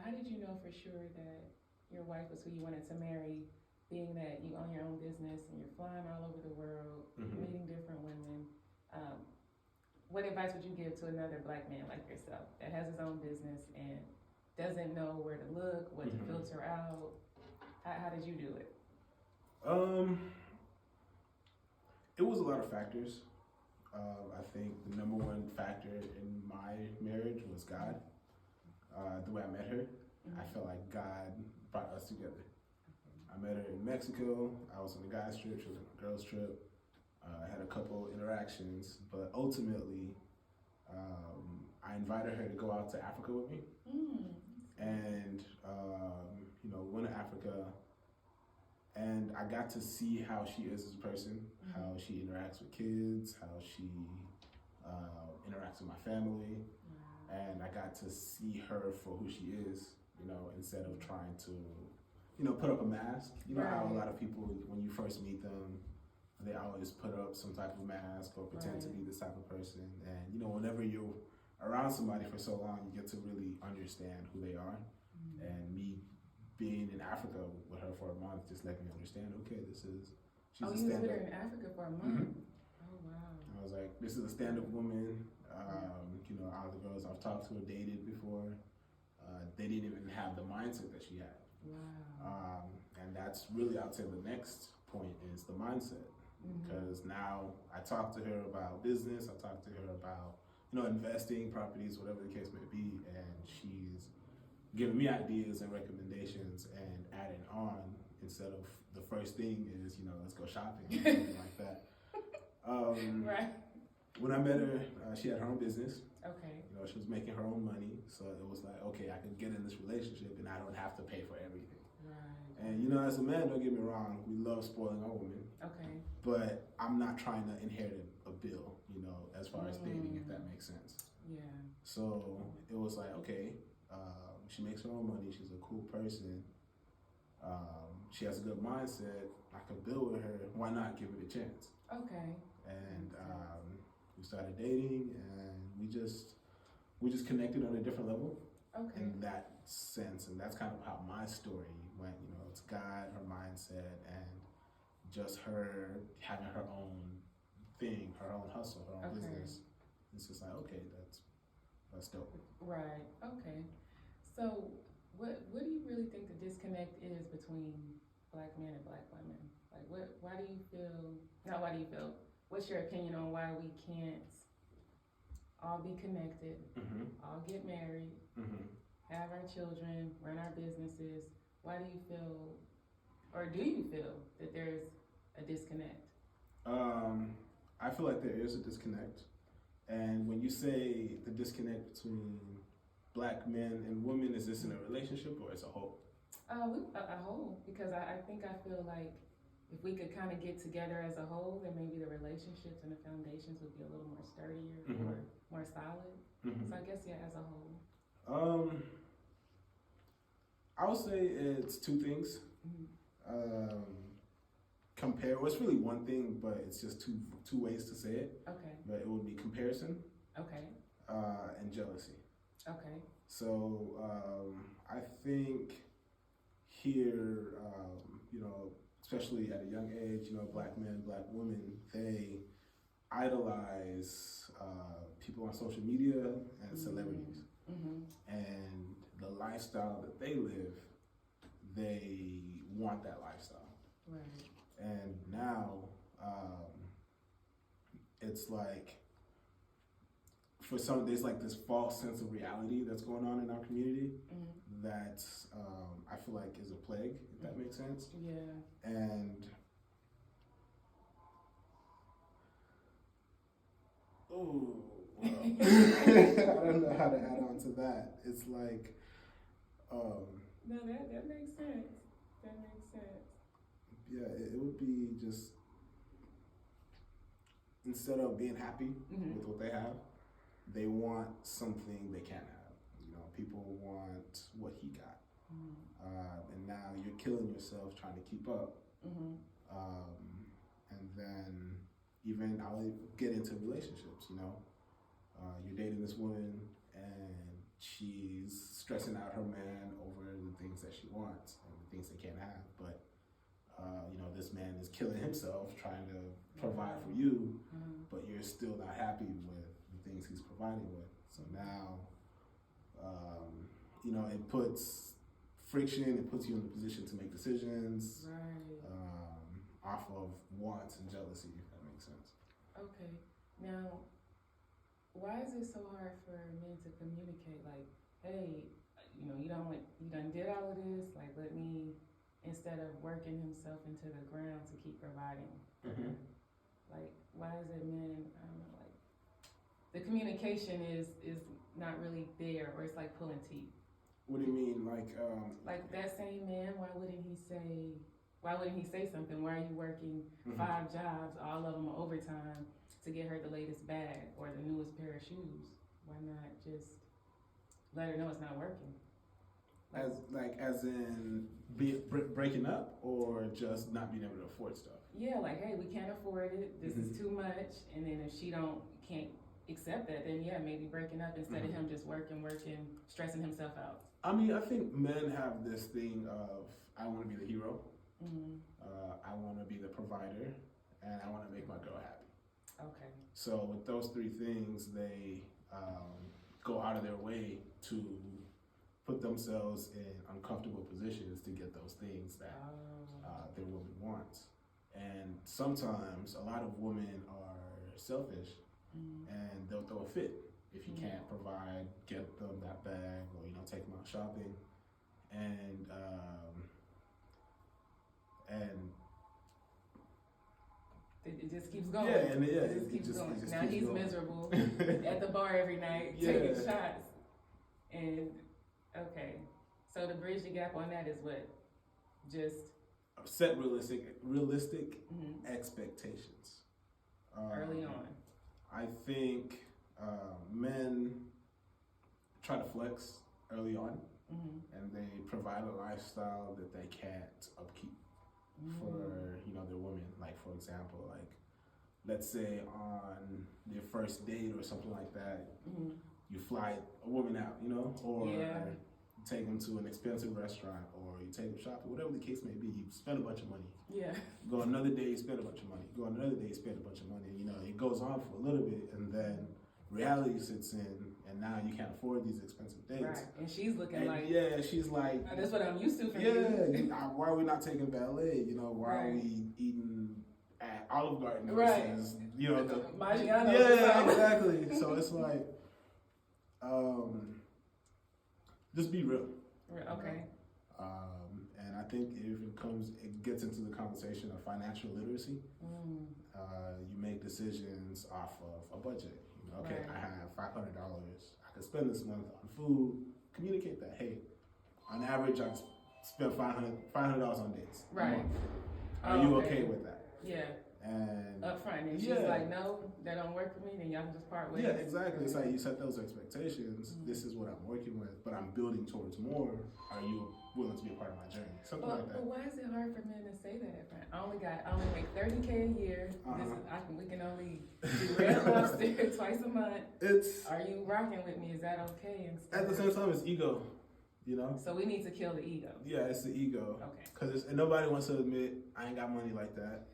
how did you know for sure that your wife was who you wanted to marry, being that you own your own business and you're flying all over the world, meeting different women? Um, what advice would you give to another black man like yourself that has his own business and doesn't know where to look, what to filter out? How did you do it? Um, it was a lot of factors. I think the number one factor in my marriage was God. The way I met her, I felt like God brought us together. I met her in Mexico. I was on a guy's trip. She was on a girl's trip. I had a couple interactions, but ultimately, I invited her to go out to Africa with me, and went to Africa, and I got to see how she is as a person, how she interacts with kids, how she interacts with my family, and I got to see her for who she is, instead of trying to, put up a mask. You know how a lot of people, when you first meet them, they always put up some type of mask or pretend to be this type of person. And, whenever you're around somebody for so long, you get to really understand who they are. And me being in Africa with her for a month just let me understand, okay, she's a stand-up. You was with her in Africa for a month? Oh, wow. I was like, this is a stand-up woman. All the girls I've talked to or dated before, they didn't even have the mindset that she had. Wow. And that's really, I'd say the next point is the mindset. Because now I talk to her about business, I talk to her about, investing, properties, whatever the case may be, and she's giving me ideas and recommendations and adding on instead of the first thing is, let's go shopping or something like that. Right. When I met her, she had her own business. Okay. She was making her own money, so it was like, okay, I could get in this relationship and I don't have to pay for everything. Right. And as a man, don't get me wrong, we love spoiling our women. Okay. But I'm not trying to inherit a bill, as far as dating, if that makes sense. Yeah. So it was like, okay, she makes her own money. She's a cool person. She has a good mindset. I could build with her. Why not give it a chance? Okay. And we started dating, and we just connected on a different level. Okay. In that sense, and that's kind of how my story went. It's God, her mindset, and just her having her own thing, her own hustle, her own business. It's just like, okay, that's dope. Right. Okay. So, what do you really think the disconnect is between black men and black women? Like, why do you feel? Not why do you feel? What's your opinion on why we can't all be connected, all get married, have our children, run our businesses? Why do you feel, or do you feel that there's a disconnect? I feel like there is a disconnect. And when you say the disconnect between black men and women, is this in a relationship or as a whole? A whole, because I think I feel like if we could kind of get together as a whole, then maybe the relationships and the foundations would be a little more sturdier or more solid. So I guess, yeah, as a whole. I would say it's two things. Well, it's really one thing, but it's just two ways to say it. Okay. But it would be comparison. Okay. And jealousy. Okay. So I think here, especially at a young age, black men, black women, they idolize people on social media and celebrities. And the lifestyle that they live, they want that lifestyle. Right. And now it's like, for some, there's like this false sense of reality that's going on in our community that I feel like is a plague, if that makes sense. Yeah. And I don't know how to add on to that. It's like no, that makes sense. That makes sense. Yeah, it would be just, instead of being happy with what they have, they want something they can't have. People want what he got. And now you're killing yourself trying to keep up. And then I'll get into relationships, you're dating this woman and she's stressing out her man over the things that she wants and the things they can't have. But this man is killing himself trying to provide for you, but you're still not happy with the things he's providing with. So now, it puts friction. It puts you in the position to make decisions off of wants and jealousy, if that makes sense. Okay. Now, why is it so hard for men to communicate? Like, hey, you done did all of this. Like, let me, instead of working himself into the ground to keep providing. Mm-hmm. Like, why is it men? I don't know. Like, the communication is not really there, or it's like pulling teeth. What do you mean, like that same man? Why wouldn't he say something? Why are you working 5 jobs, all of them are overtime, to get her the latest bag or the newest pair of shoes? Why not just let her know it's not working? As in breaking up, or just not being able to afford stuff? Yeah, like, hey, we can't afford it. This is too much. And then if she can't accept that, then yeah, maybe breaking up instead of him just working, stressing himself out. I mean, I think men have this thing of, I want to be the hero. I want to be the provider, and I want to make my girl happy. Okay. So with those 3 things, they go out of their way to put themselves in uncomfortable positions to get those things that their woman wants. And sometimes a lot of women are selfish, and they'll throw a fit if you can't provide, get them that bag, or take them out shopping, and it just keeps going. It just keeps going. Just now keeps he's going. Miserable at the bar every night, taking shots. And okay, so to bridge the gap on that is what? Just set realistic expectations early on. I think men try to flex early on, and they provide a lifestyle that they can't upkeep for their women. Like, for example, like, let's say on their first date or something like that, you fly a woman out, or take them to an expensive restaurant, or you take them shopping, whatever the case may be. You spend a bunch of money. Yeah. Go another day, you spend a bunch of money. Go another day, you spend a bunch of money. It goes on for a little bit, and then reality sits in, and now you can't afford these expensive dates. Right, and she's looking she's like, oh, that's what I'm used to from you. Why are we not taking valet? Why are we eating at Olive Garden right. versus, the Maggiano's. Yeah, exactly. So it's like, just be real. Okay. And I think if it gets into the conversation of financial literacy, you make decisions off of a budget. Okay, right. I have $500. I can spend this month on food. Communicate that. Hey, on average, I spend $500 on dates. Right. Are you okay with that? Yeah. And up front, and she's like, no, that don't work for me, then y'all can just part ways. Yeah, exactly. It's like you set those expectations. This is what I'm working with, but I'm building towards more. Are you willing to be a part of my journey? Something like that. But why is it hard for men to say that up front? I only make $30K a year. We can only do Red Lobster twice a month. Are you rocking with me? Is that okay? At the same time, it's ego. So we need to kill the ego. Yeah, it's the ego. Okay. Because nobody wants to admit I ain't got money like that.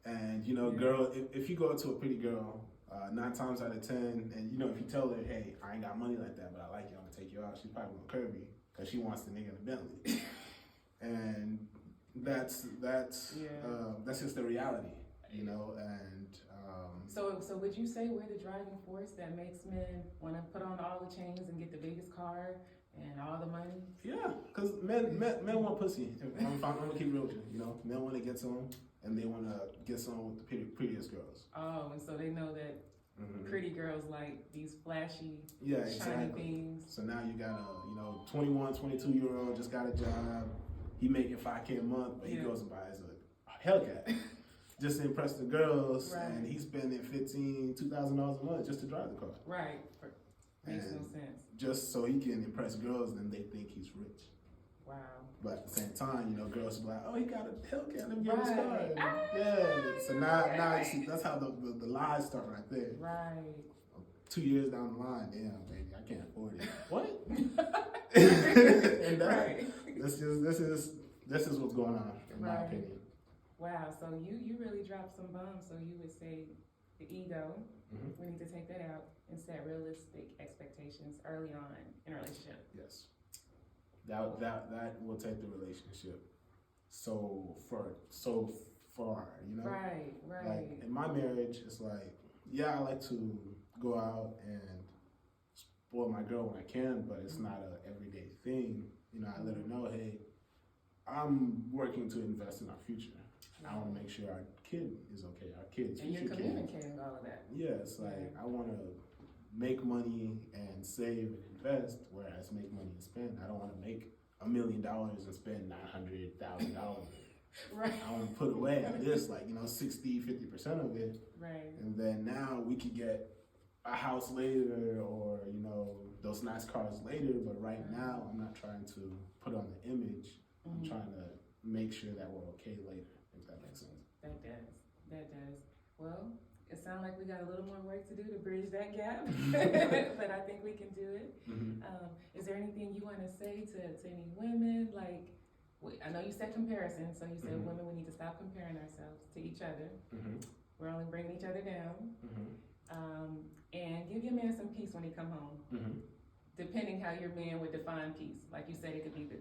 And girl, if you go to a pretty girl, 9 times out of 10, and if you tell her, hey, I ain't got money like that, but I like you, I'm gonna take you out, she's probably gonna curve you because she wants the nigga in the Bentley. And that's just the reality, and. So would you say we're the driving force that makes men want to put on all the chains and get the biggest car and all the money? Yeah, because men want pussy. I'm gonna keep real with you. Men want to get some. And they want to get some with the prettiest girls. Oh, and so they know that pretty girls like these flashy, shiny things. So now you got a 21, 22-year-old just got a job. He making $5K a month, but he goes and buys a Hellcat just to impress the girls, and he's spending $2,000 a month just to drive the car. Right, makes no sense. Just so he can impress girls, then they think he's rich. Wow. But at the same time, girls be like, oh, he got a Hellcat, let me get his car. So now you see, that's how the lies start right there. Right. 2 years down the line, damn, baby, I can't afford it. What? And Right. this is what's going on, in my Right. opinion. Wow, so you really dropped some bombs. So you would say the ego, Mhm. we need to take that out and set realistic expectations early on in a relationship. Yes. That will take the relationship so far, you know? Right, Like right. in my marriage, it's like, yeah, I like to go out and spoil my girl when I can, but it's not a everyday thing. You know, I let her know, hey, I'm working to invest in our future. I want to make sure our kid is okay, our kids, And you're future kids. communicating all of that. Yeah, it's like I want to make money and save and invest, whereas make money and spend. I don't want to make $1 million and spend $900,000. Right. I want to put away at this, like, you know, 50% of it. Right. And then now we could get a house later or, you know, those nice cars later. But right now, I'm not trying to put on the image. I'm trying to make sure that we're okay later, if that makes sense. That does. That does. Well, it sounds like we got a little more work to do to bridge that gap, but I think we can do it. Mm-hmm. Is there anything you want to say to any women? Like, I know you said comparison, so you said women, we need to stop comparing ourselves to each other. We're only bringing each other down. And give your man some peace when he come home. Depending how your man would define peace. Like you said, it could be the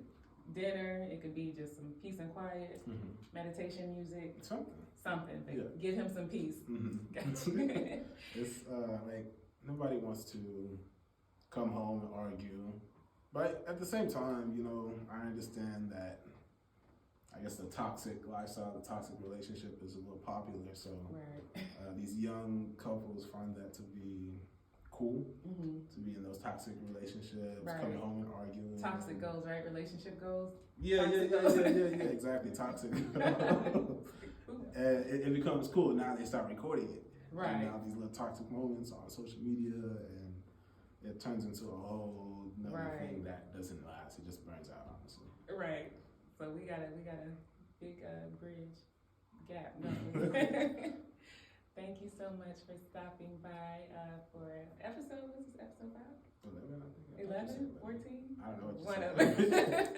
dinner, it could be just some peace and quiet, meditation music, something. But give him some peace. Gotcha. It's like nobody wants to come home and argue, but at the same time, you know, I understand that. I guess the toxic lifestyle, the toxic relationship is a little popular, so these young couples find that to be cool, to be in those toxic relationships, coming home and arguing. Toxic goals, right? Relationship goals. Yeah, exactly. Toxic. And it becomes cool. Now they start recording it. Right. And now these little toxic moments on social media, and it turns into a whole another thing that doesn't last. It just burns out, honestly. Right. So we got a big bridge gap. No. Thank you so much for stopping by for episode. This is episode 5? 11, I think. 11? 14? I don't know what you One said. of them.